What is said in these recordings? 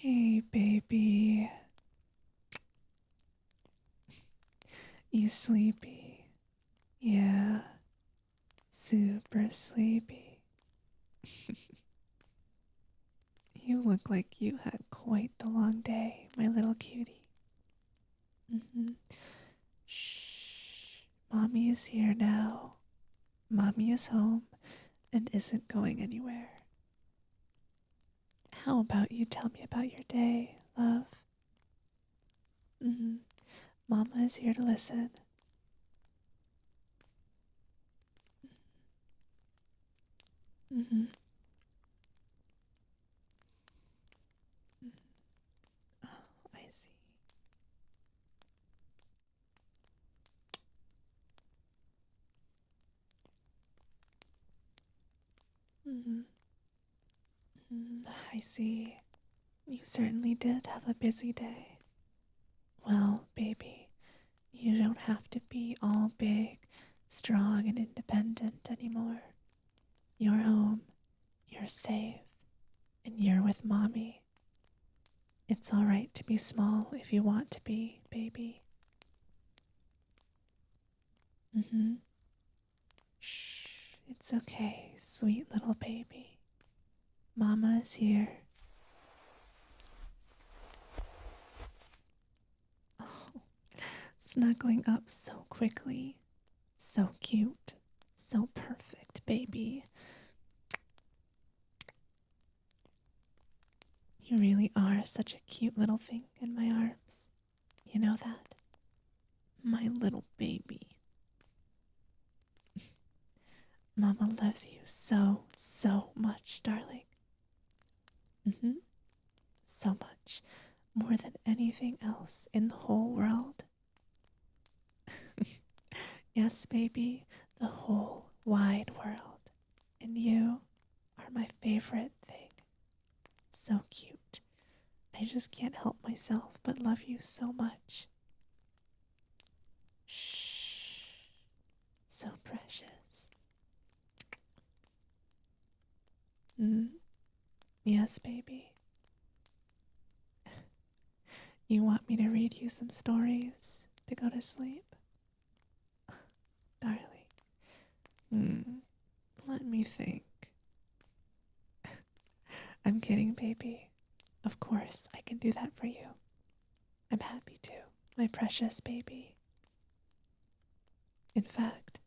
Hey, baby. You sleepy? Yeah, super sleepy. You look like you had quite the long day, my little cutie. Mm-hmm. Shh. Mommy is here now. Mommy is home and isn't going anywhere. How about you tell me about your day, love? Mm-hmm. Mama is here to listen. Mm-hmm. Oh, I see. Mm-hmm. I see. You certainly did have a busy day. Well, baby, you don't have to be all big, strong, and independent anymore. You're home, you're safe, and you're with mommy. It's alright to be small if you want to be, baby. Mm-hmm. Shh, it's okay, sweet little baby. Mama is here. Oh, snuggling up so quickly. So cute. So perfect, baby. You really are such a cute little thing in my arms. You know that? My little baby. Mama loves you so, so much, darling. Mm-hmm. So much. More than anything else in the whole world. Yes, baby, the whole wide world. And you are my favorite thing. So cute. I just can't help myself but love you so much. Shh. So precious. Mm. Yes, baby. You want me to read you some stories to go to sleep? Darling. Let me think. I'm kidding, baby. Of course, I can do that for you. I'm happy to, my precious baby. In fact,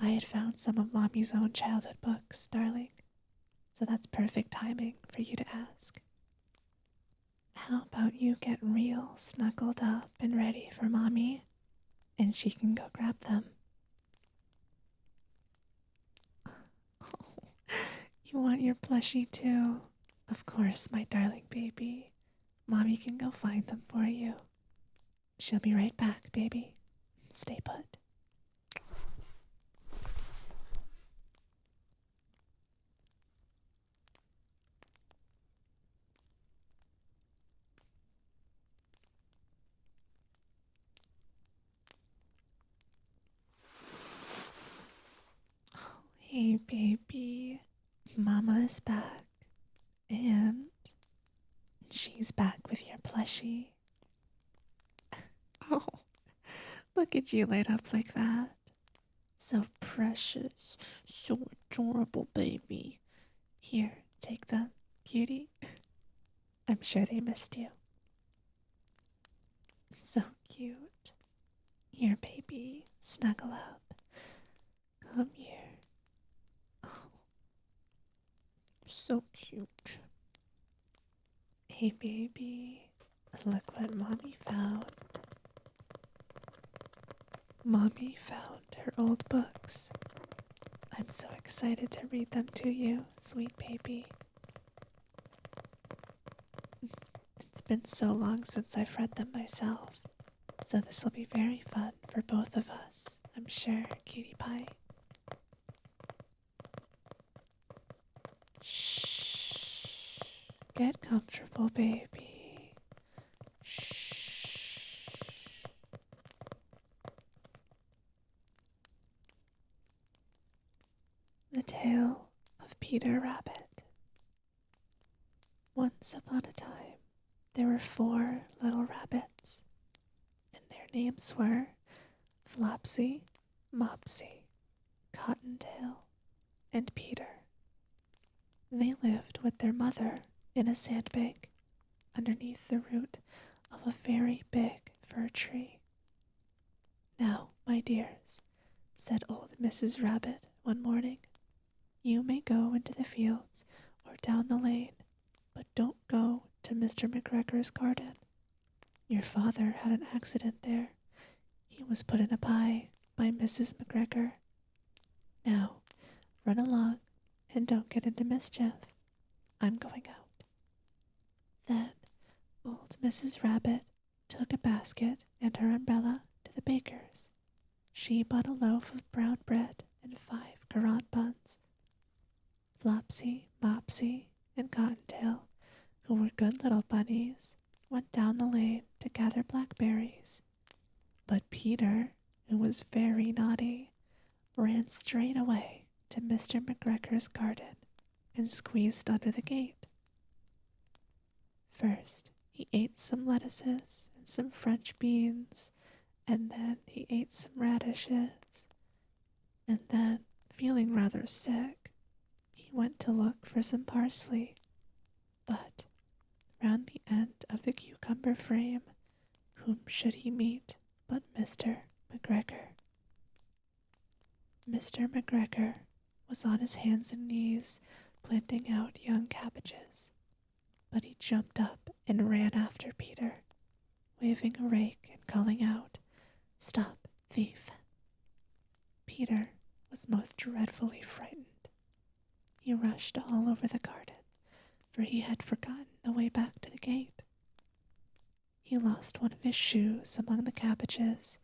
I had found some of Mommy's own childhood books, darling, so that's perfect timing for you to ask. How about you get real snuggled up and ready for Mommy, and she can go grab them? You want your plushie too? Of course, my darling baby. Mommy can go find them for you. She'll be right back, baby. Stay put. Hey, baby. Mama is back. And she's back with your plushie. Oh, look at you laid up like that. So precious. So adorable, baby. Here, take them, cutie. I'm sure they missed you. So cute. Here, baby. Snuggle up. Come here. Oh, so cute. Hey, baby. Look what Mommy found. Mommy found her old books. I'm so excited to read them to you, sweet baby. It's been so long since I've read them myself, so this will be very fun for both of us, I'm sure, cutie pie. Shh. Get comfortable, baby. Shh. The Tale of Peter Rabbit. Once upon a time, there were 4 little rabbits, and their names were Flopsy, Mopsy, Cottontail, and Peter. They lived with their mother in a sandbank underneath the root of a very big fir tree. "Now, my dears," said old Mrs. Rabbit one morning, "you may go into the fields or down the lane, but don't go to Mr. McGregor's garden. Your father had an accident there. He was put in a pie by Mrs. McGregor. Now, run along and don't get into mischief. I'm going out." Then old Mrs. Rabbit took a basket and her umbrella to the baker's. She bought a loaf of brown bread and 5 currant buns. Flopsy, Mopsy, and Cottontail, who were good little bunnies, went down the lane to gather blackberries. But Peter, who was very naughty, ran straight away to Mr. McGregor's garden and squeezed under the gate. First, he ate some lettuces and some French beans, and then he ate some radishes, and then, feeling rather sick, he went to look for some parsley. But round the end of the cucumber frame, whom should he meet but Mr. McGregor? Mr. McGregor was on his hands and knees planting out young cabbages, but he jumped up and ran after Peter, waving a rake and calling out, "Stop, thief!" Peter was most dreadfully frightened. He rushed all over the garden, for he had forgotten the way back to the gate. He lost one of his shoes among the cabbages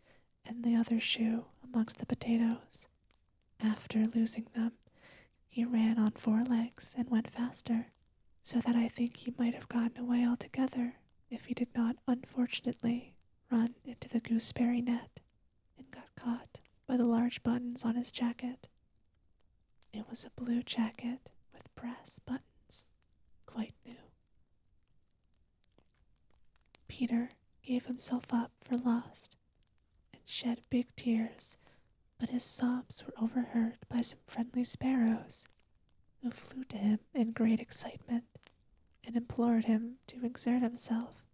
and the other shoe amongst the potatoes. After losing them, he ran on 4 legs and went faster, so that I think he might have gotten away altogether if he did not unfortunately run into the gooseberry net and got caught by the large buttons on his jacket. It was a blue jacket with brass buttons, quite new. Peter gave himself up for lost and shed big tears, but his sobs were overheard by some friendly sparrows, who flew to him in great excitement and implored him to exert himself.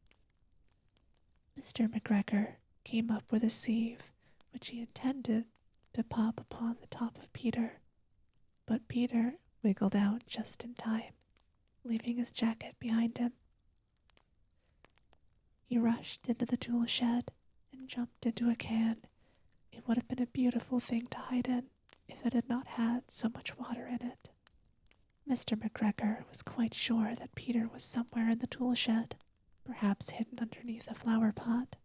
Mr. McGregor came up with a sieve, which he intended to pop upon the top of Peter, but Peter wiggled out just in time, leaving his jacket behind him. He rushed into the tool shed and jumped into a can. It would have been a beautiful thing to hide in if it had not had so much water in it. Mr. McGregor was quite sure that Peter was somewhere in the tool shed, perhaps hidden underneath a flower pot.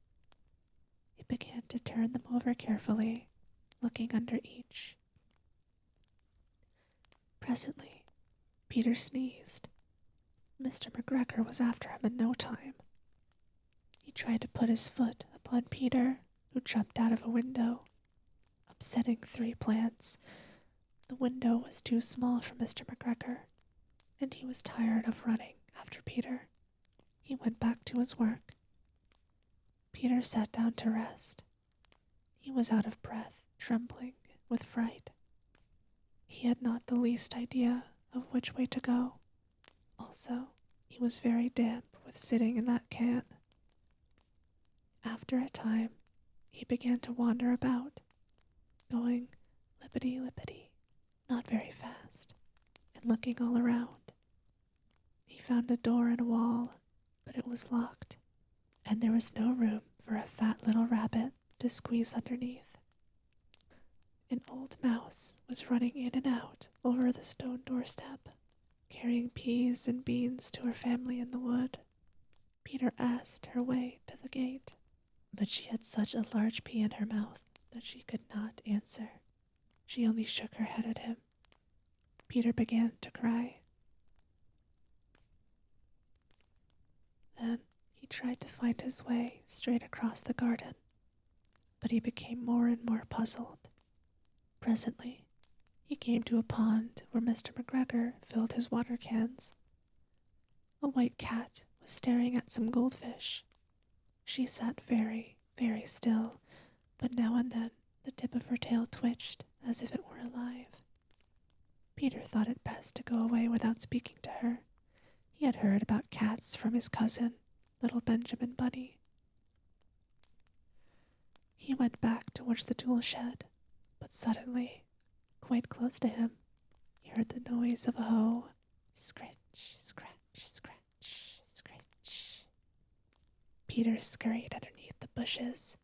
He began to turn them over carefully, looking under each. Presently, Peter sneezed. Mr. McGregor was after him in no time. He tried to put his foot upon Peter, who jumped out of a window, upsetting 3 plants. The window was too small for Mr. McGregor, and he was tired of running after Peter. He went back to his work. Peter sat down to rest. He was out of breath, trembling with fright. He had not the least idea of which way to go. Also, he was very damp with sitting in that can. After a time, he began to wander about, going lippity-lippity, not very fast, and looking all around. He found a door in a wall, but it was locked, and there was no room for a fat little rabbit to squeeze underneath. An old mouse was running in and out over the stone doorstep, carrying peas and beans to her family in the wood. Peter asked her way to the gate, but she had such a large pea in her mouth that she could not answer. She only shook her head at him. Peter began to cry. Then he tried to find his way straight across the garden, but he became more and more puzzled. Presently, he came to a pond where Mr. McGregor filled his water cans. A white cat was staring at some goldfish. She sat very, very still, but now and then the tip of her tail twitched as if it were alive. Peter thought it best to go away without speaking to her. He had heard about cats from his cousin, little Benjamin Bunny. He went back towards the tool shed, but suddenly, quite close to him, he heard the noise of a hoe. Scratch, scratch, scratch, scratch. Peter scurried underneath the bushes,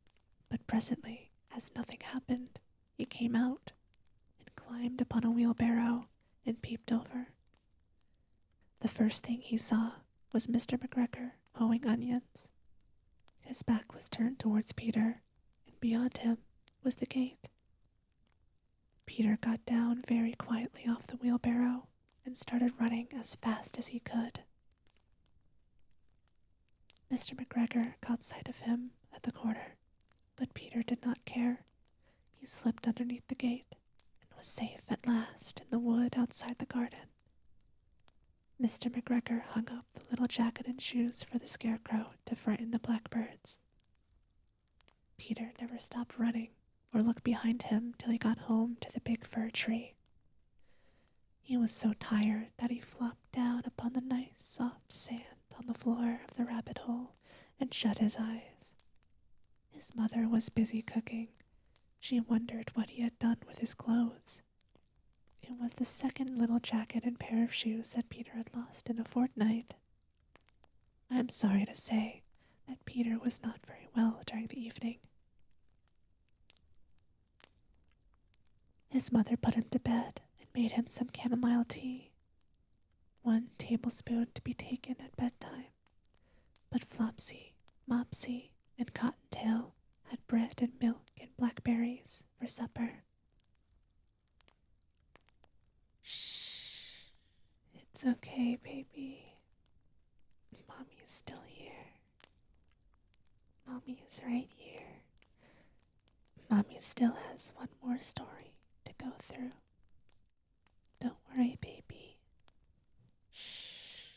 but presently, as nothing happened, he came out and climbed upon a wheelbarrow and peeped over. The first thing he saw was Mr. McGregor hoeing onions. His back was turned towards Peter, and beyond him was the gate. Peter got down very quietly off the wheelbarrow and started running as fast as he could. Mr. McGregor caught sight of him at the corner, but Peter did not care. He slipped underneath the gate and was safe at last in the wood outside the garden. Mr. McGregor hung up the little jacket and shoes for the scarecrow to frighten the blackbirds. Peter never stopped running or looked behind him till he got home to the big fir tree. He was so tired that he flopped down upon the nice soft sand on the floor of the rabbit hole and shut his eyes. His mother was busy cooking. She wondered what he had done with his clothes. It was the second little jacket and pair of shoes that Peter had lost in a fortnight. I am sorry to say that Peter was not very well during the evening. His mother put him to bed and made him some chamomile tea, 1 tablespoon to be taken at bedtime. But Flopsy, Mopsy, and Cottontail had bread and milk and blackberries for supper. Shh, it's okay, baby. Mommy's still here. Mommy is right here. Mommy still has one more story to go through. Don't worry, baby. Shh.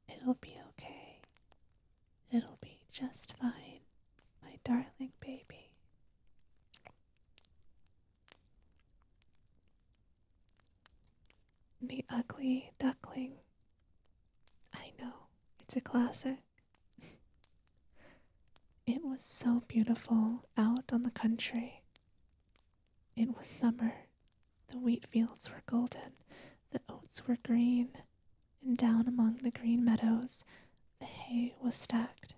It'll be okay. It'll be just fine, my darling baby. The Ugly Duckling. I know, it's a classic. It was so beautiful out on the country. It was summer. The wheat fields were golden, the oats were green, and down among the green meadows the hay was stacked.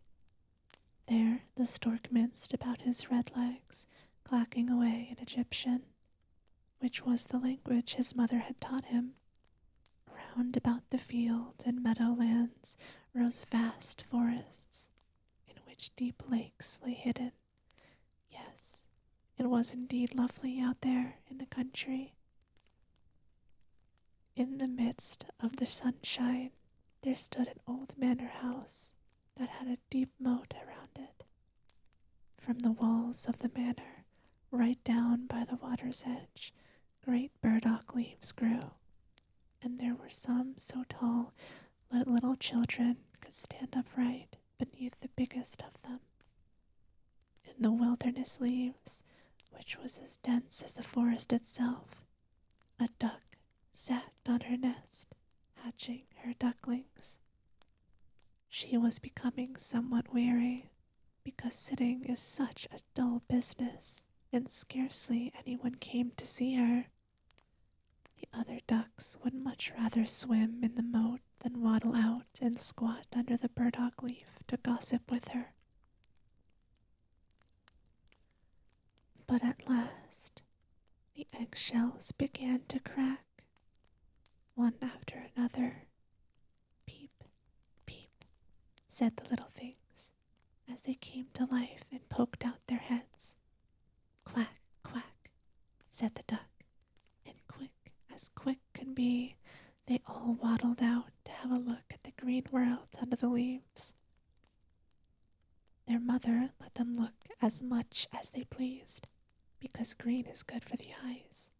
There the stork minced about his red legs, clacking away in Egyptian, which was the language his mother had taught him. Round about the field and meadowlands rose vast forests, in which deep lakes lay hidden. Yes, it was indeed lovely out there in the country. In the midst of the sunshine, there stood an old manor house that had a deep moat around it. From the walls of the manor, right down by the water's edge, great burdock leaves grew, and there were some so tall that little children could stand upright beneath the biggest of them. In the wilderness leaves, which was as dense as the forest itself, a duck sat on her nest, hatching her ducklings. She was becoming somewhat weary, because sitting is such a dull business, and scarcely anyone came to see her. The other ducks would much rather swim in the moat than waddle out and squat under the burdock leaf to gossip with her. But at last, the eggshells began to crack, one after another. Peep, peep, said the little things, as they came to life and poked out their heads. Quack, quack, said the duck, and quick could be, they all waddled out to have a look at the green world under the leaves. Their mother let them look as much as they pleased, because green is good for the eyes.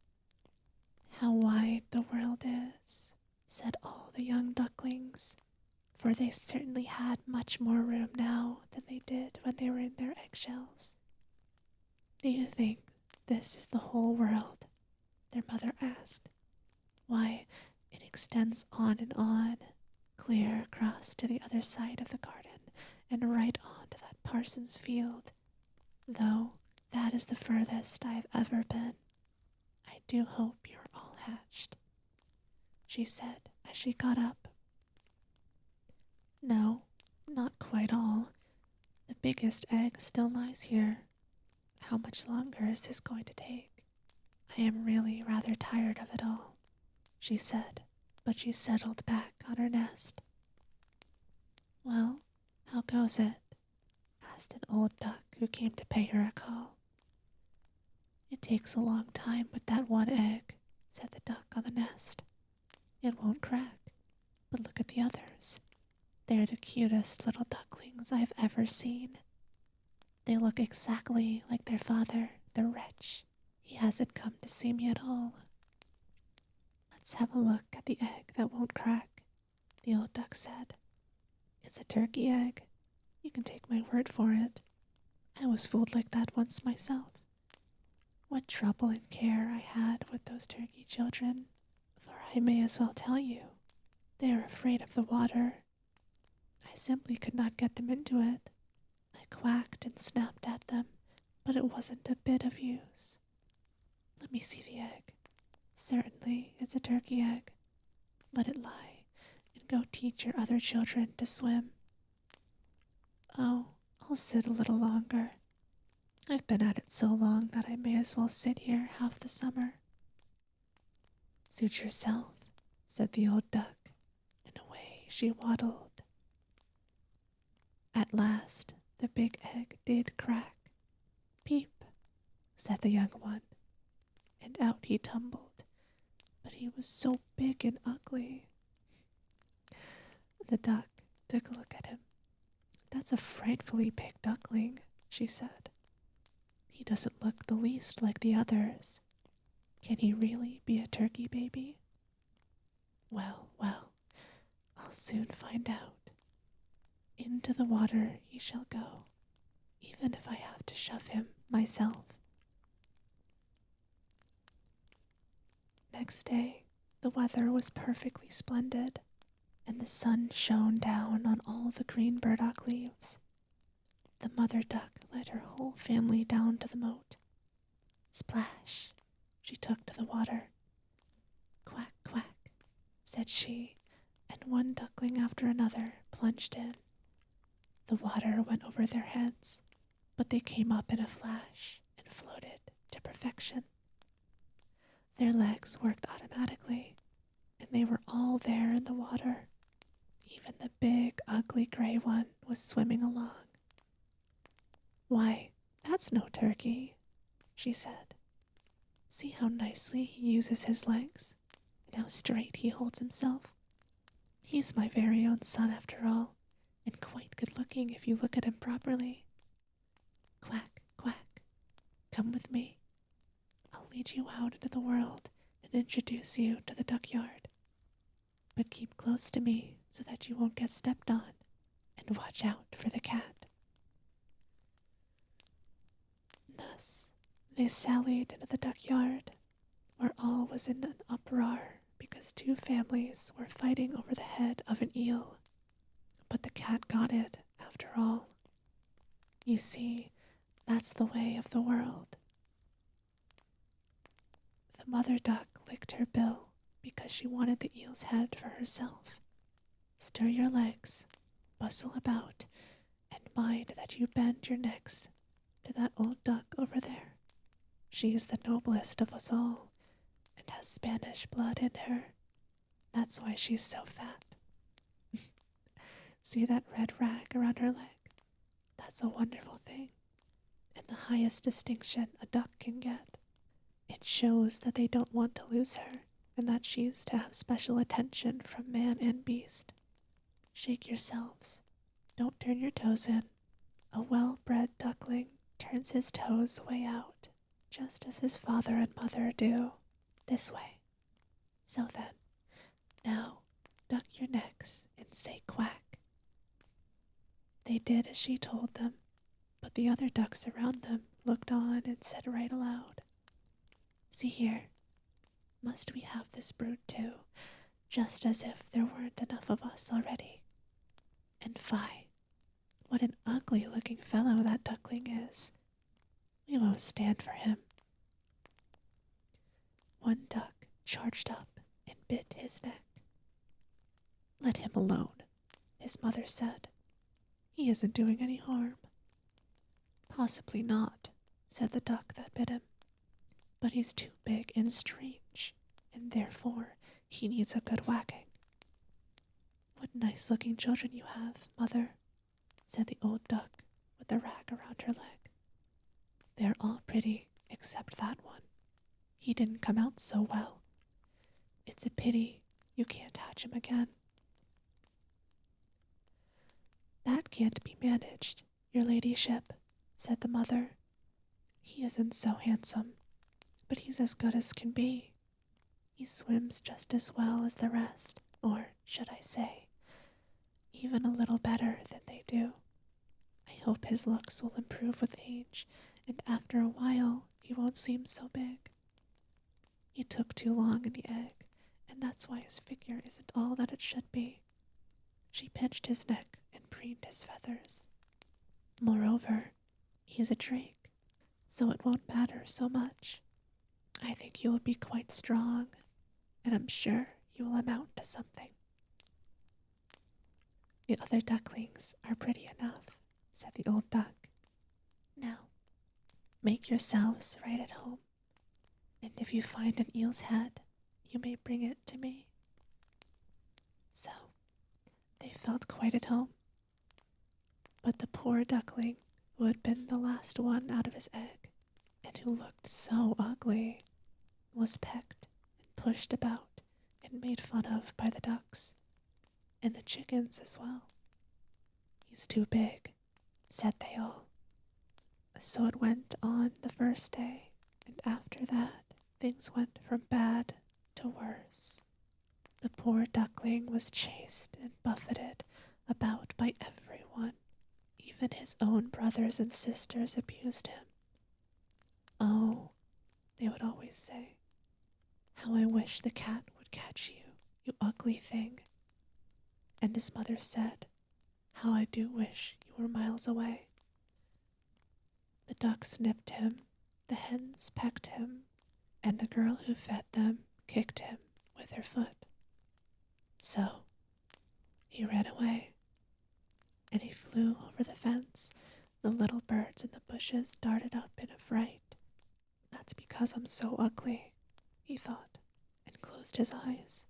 How wide the world is, said all the young ducklings, for they certainly had much more room now than they did when they were in their eggshells. Do you think this is the whole world? Their mother asked. Why, it extends on, clear across to the other side of the garden and right on to that parson's field, though that is the furthest I have ever been. I do hope you are all hatched, she said as she got up. No, not quite all. The biggest egg still lies here. How much longer is this going to take? I am really rather tired of it all, she said, but she settled back on her nest. Well, how goes it? Asked an old duck who came to pay her a call. It takes a long time with that one egg, said the duck on the nest. It won't crack, but look at the others. They're the cutest little ducklings I've ever seen. They look exactly like their father, the wretch. He hasn't come to see me at all. Let's have a look at the egg that won't crack, the old duck said. It's a turkey egg. You can take my word for it. I was fooled like that once myself. What trouble and care I had with those turkey children, for I may as well tell you, they are afraid of the water. I simply could not get them into it. I quacked and snapped at them, but it wasn't a bit of use. Let me see the egg. Certainly, it's a turkey egg. Let it lie, and go teach your other children to swim. Oh, I'll sit a little longer. I've been at it so long that I may as well sit here half the summer. Suit yourself, said the old duck, and away she waddled. At last, the big egg did crack. Peep, said the young one, and out he tumbled, but he was so big and ugly. The duck took a look at him. That's a frightfully big duckling, she said. He doesn't look the least like the others. Can he really be a turkey baby? Well, I'll soon find out. Into the water he shall go, even if I have to shove him myself. Next day, the weather was perfectly splendid, and the sun shone down on all the green burdock leaves. The mother duck led her whole family down to the moat. Splash, she took to the water. Quack, quack, said she, and one duckling after another plunged in. The water went over their heads, but they came up in a flash and floated to perfection. Their legs worked automatically, and they were all there in the water. Even the big, ugly gray one was swimming along. Why, that's no turkey, she said. See how nicely he uses his legs, and how straight he holds himself. He's my very own son after all, and quite good-looking if you look at him properly. Quack, quack, come with me. I'll lead you out into the world and introduce you to the duckyard. But keep close to me so that you won't get stepped on, and watch out for the cat. Thus, they sallied into the duckyard, where all was in an uproar because two families were fighting over the head of an eel. But the cat got it, after all. You see, that's the way of the world. The mother duck licked her bill because she wanted the eel's head for herself. Stir your legs, bustle about, and mind that you bend your necks to that old duck over there. She is the noblest of us all, and has Spanish blood in her. That's why she's so fat. See that red rag around her leg? That's a wonderful thing, and the highest distinction a duck can get. It shows that they don't want to lose her, and that she's to have special attention from man and beast. Shake yourselves. Don't turn your toes in. A well-bred duckling turns his toes way out, just as his father and mother do. This way. So then, Now, duck your necks and say quack." They did as she told them, but the other ducks around them looked on and said right aloud, "See here, must we have this brood too, just as if there weren't enough of us already? And fie, what an ugly-looking fellow that duckling is. We won't stand for him." One duck charged up and bit his neck. "Let him alone," his mother said. "He isn't doing any harm." "Possibly not," said the duck that bit him, "but he's too big and strange, and therefore he needs a good whacking." "What nice-looking children you have, mother," said the old duck with the rag around her leg. "They're all pretty except that one. He didn't come out so well. It's a pity you can't hatch him again." "That can't be managed, your ladyship," said the mother. "He isn't so handsome, but he's as good as can be. He swims just as well as the rest, or should I say, even a little better than they do. I hope his looks will improve with age, and after a while he won't seem so big. He took too long in the egg, and that's why his figure isn't all that it should be." She pinched his neck and preened his feathers. "Moreover, he's a drake, so it won't matter so much. I think you will be quite strong, and I'm sure you will amount to something." "The other ducklings are pretty enough," said the old duck. "Now, make yourselves right at home, and if you find an eel's head, you may bring it to me." So they felt quite at home. But the poor duckling, who had been the last one out of his egg, and who looked so ugly, was pecked and pushed about and made fun of by the ducks, and the chickens as well. "He's too big," said they all. So it went on the first day, and after that things went from bad to worse. The poor duckling was chased and buffeted about by everyone. Even his own brothers and sisters abused him. "Oh," they would always say, "how I wish the cat would catch you, you ugly thing." And his mother said, "How I do wish you were miles away." The ducks nipped him, the hens pecked him, and the girl who fed them kicked him with her foot. So he ran away, and he flew over the fence. The little birds in the bushes darted up in a fright. "That's because I'm so ugly," he thought, and closed his eyes.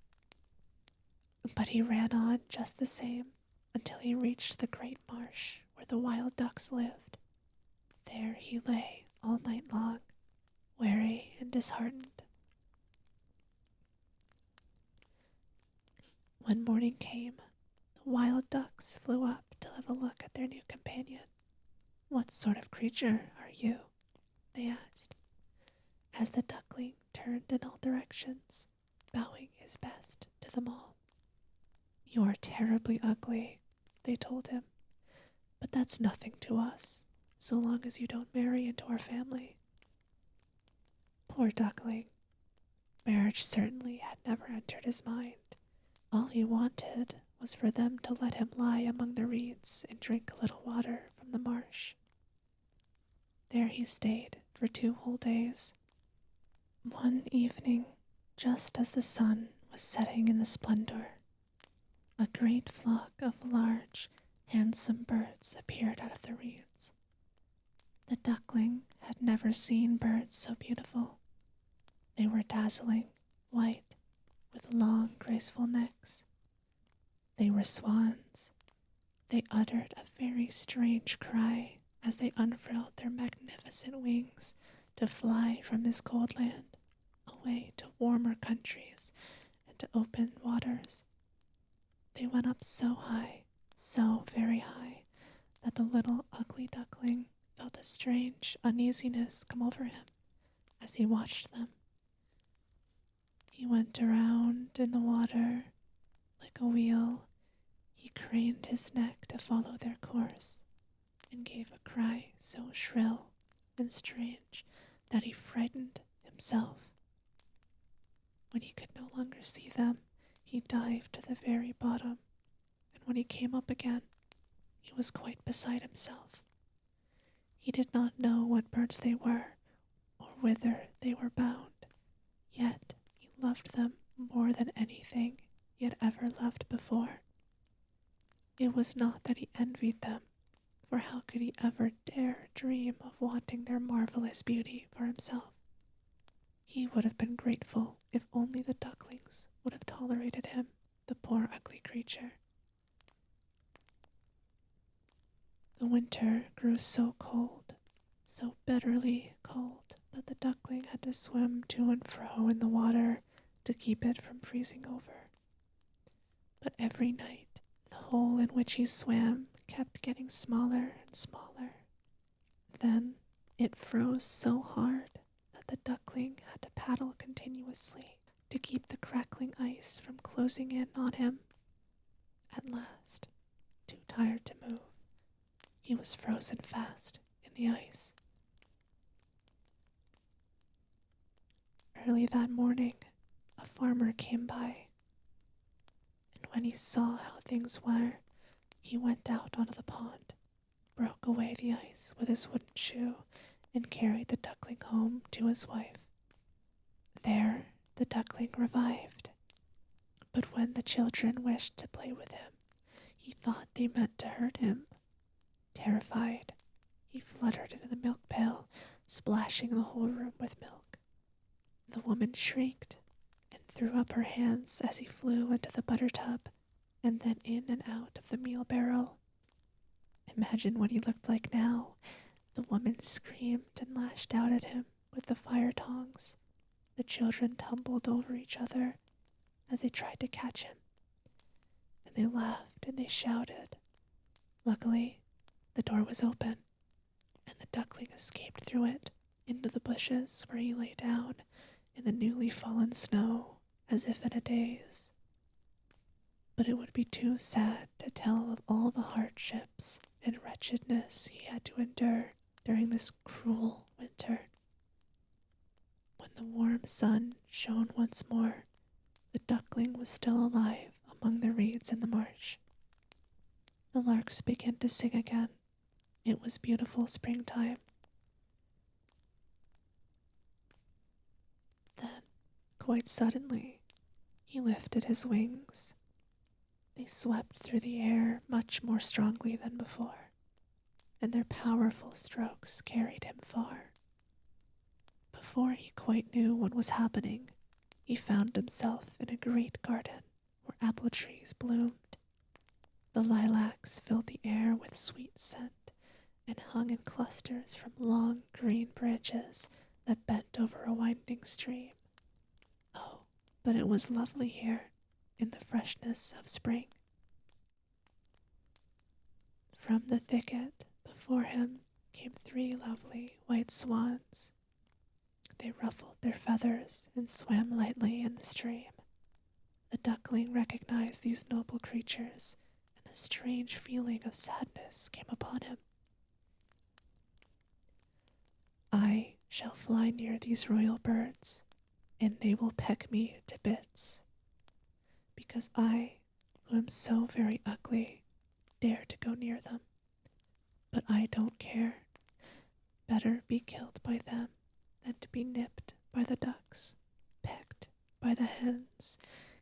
But he ran on just the same until he reached the great marsh where the wild ducks lived. There he lay all night long, weary and disheartened. When morning came, the wild ducks flew up to have a look at their new companion. "What sort of creature are you?" they asked, as the duckling turned in all directions, bowing his best to them all. "You are terribly ugly," they told him, "but that's nothing to us, so long as you don't marry into our family." Poor duckling. Marriage certainly had never entered his mind. All he wanted was for them to let him lie among the reeds and drink a little water from the marsh. There he stayed for 2 whole days. One evening, just as the sun was setting in the splendor, a great flock of large, handsome birds appeared out of the reeds. The duckling had never seen birds so beautiful. They were dazzling, white, with long, graceful necks. They were swans. They uttered a very strange cry as they unfurled their magnificent wings to fly from this cold land, away to warmer countries and to open waters. They went up so high, so very high, that the little ugly duckling felt a strange uneasiness come over him as he watched them. He went around in the water Like a wheel, he craned his neck to follow their course, and gave a cry so shrill and strange that he frightened himself. When he could no longer see them, he dived to the very bottom, and when he came up again, he was quite beside himself. He did not know what birds they were, or whither they were bound, yet he loved them more than anything he had ever loved before. It was not that he envied them, for how could he ever dare dream of wanting their marvelous beauty for himself? He would have been grateful if only the ducklings would have tolerated him, the poor ugly creature. The winter grew so cold, so bitterly cold, that the duckling had to swim to and fro in the water to keep it from freezing over. But every night, the hole in which he swam kept getting smaller and smaller. Then it froze so hard that the duckling had to paddle continuously to keep the crackling ice from closing in on him. At last, too tired to move, he was frozen fast in the ice. Early that morning, a farmer came by, and when he saw how things were, he went out onto the pond, broke away the ice with his wooden shoe, and carried the duckling home to his wife. There the duckling revived, but when the children wished to play with him, he thought they meant to hurt him. Terrified, he fluttered into the milk pail, splashing the whole room with milk. The woman shrieked and threw up her hands as he flew into the butter tub and then in and out of the meal barrel. Imagine what he looked like now. The woman screamed and lashed out at him with the fire tongs. The children tumbled over each other as they tried to catch him, and they laughed and they shouted. Luckily, the door was open, and the duckling escaped through it into the bushes, where he lay down in the newly fallen snow as if in a daze. But it would be too sad to tell of all the hardships and wretchedness he had to endure during this cruel winter. When the warm sun shone once more, the duckling was still alive among the reeds in the marsh. The larks began to sing again. It was beautiful springtime. Then, quite suddenly, he lifted his wings. They swept through the air much more strongly than before, and their powerful strokes carried him far. Before he quite knew what was happening, he found himself in a great garden where apple trees bloomed. The lilacs filled the air with sweet scent and hung in clusters from long green branches that bent over a winding stream. Oh, but it was lovely here, in the freshness of spring. From the thicket before him came 3 lovely white swans. They ruffled their feathers and swam lightly in the stream. The duckling recognized these noble creatures, and a strange feeling of sadness came upon him. I shall fly near these royal birds, and they will peck me to bits, because I, who am so very ugly, dare to go near them. But I don't care. Better be killed by them than to be nipped by the ducks, pecked by the hens,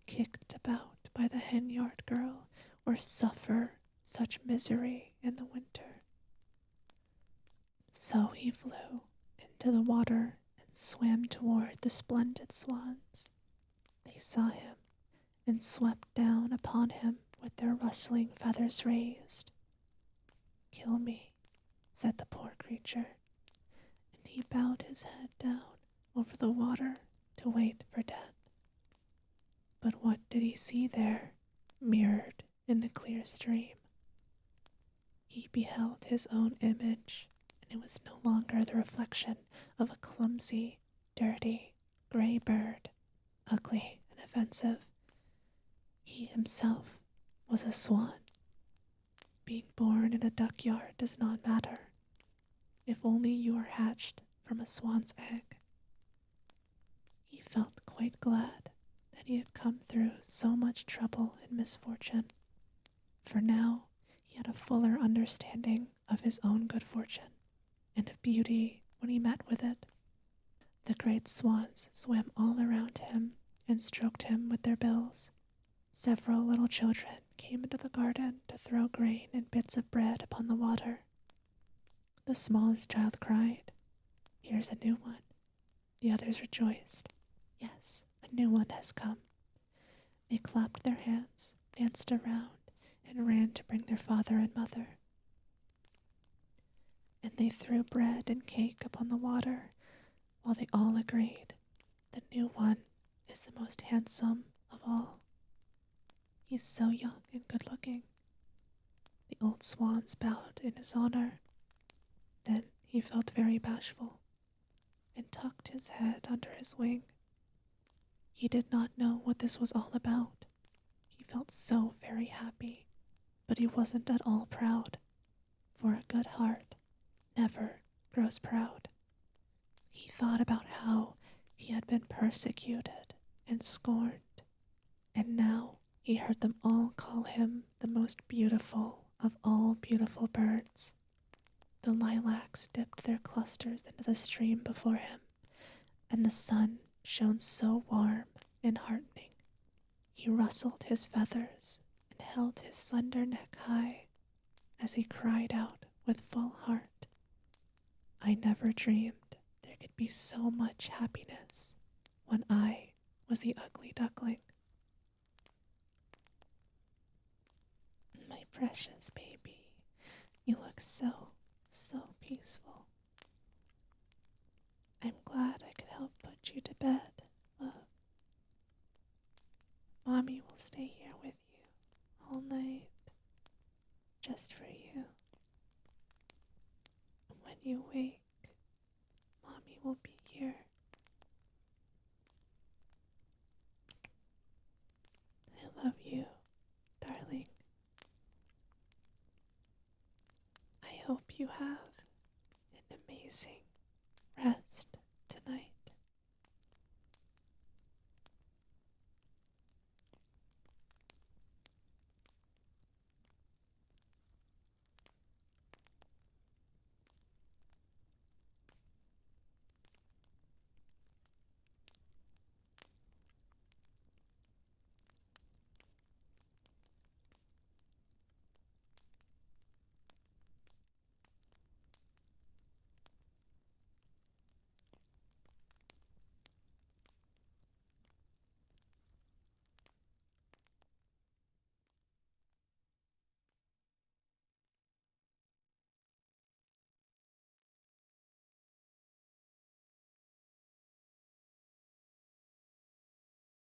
kicked about by the hen-yard girl, or suffer such misery in the winter. So he flew into the water and swam toward the splendid swans. They saw him and swept down upon him with their rustling feathers raised. "Kill me," said the poor creature, and he bowed his head down over the water to wait for death. But what did he see there, mirrored in the clear stream? He beheld his own image, and it was no longer the reflection of a clumsy, dirty, gray bird, ugly and offensive. He himself was a swan. Being born in a duck yard does not matter, if only you are hatched from a swan's egg. He felt quite glad that he had come through so much trouble and misfortune, for now he had a fuller understanding of his own good fortune and of beauty when he met with it. The great swans swam all around him and stroked him with their bills. Several little children came into the garden to throw grain and bits of bread upon the water. The smallest child cried, "Here's a new one." The others rejoiced. Yes, a new one has come. They clapped their hands, danced around, and ran to bring their father and mother. And they threw bread and cake upon the water, while they all agreed, the new one is the most handsome of all. He's so young and good-looking. The old swans bowed in his honor. Then he felt very bashful, and tucked his head under his wing. He did not know what this was all about. He felt so very happy, but he wasn't at all proud, for a good heart never grows proud. He thought about how he had been persecuted and scorned, and now he heard them all call him the most beautiful of all beautiful birds. The lilacs dipped their clusters into the stream before him, and the sun shone so warm and heartening. He rustled his feathers and held his slender neck high as he cried out with full heart, "I never dreamed there could be so much happiness when I was the ugly duckling." My precious baby, you look so peaceful. I'm glad I could help put you to bed, love. Mommy will stay here with you all night, just for you. When you wake, Mommy will be here. I love you, darling. I hope you have an amazing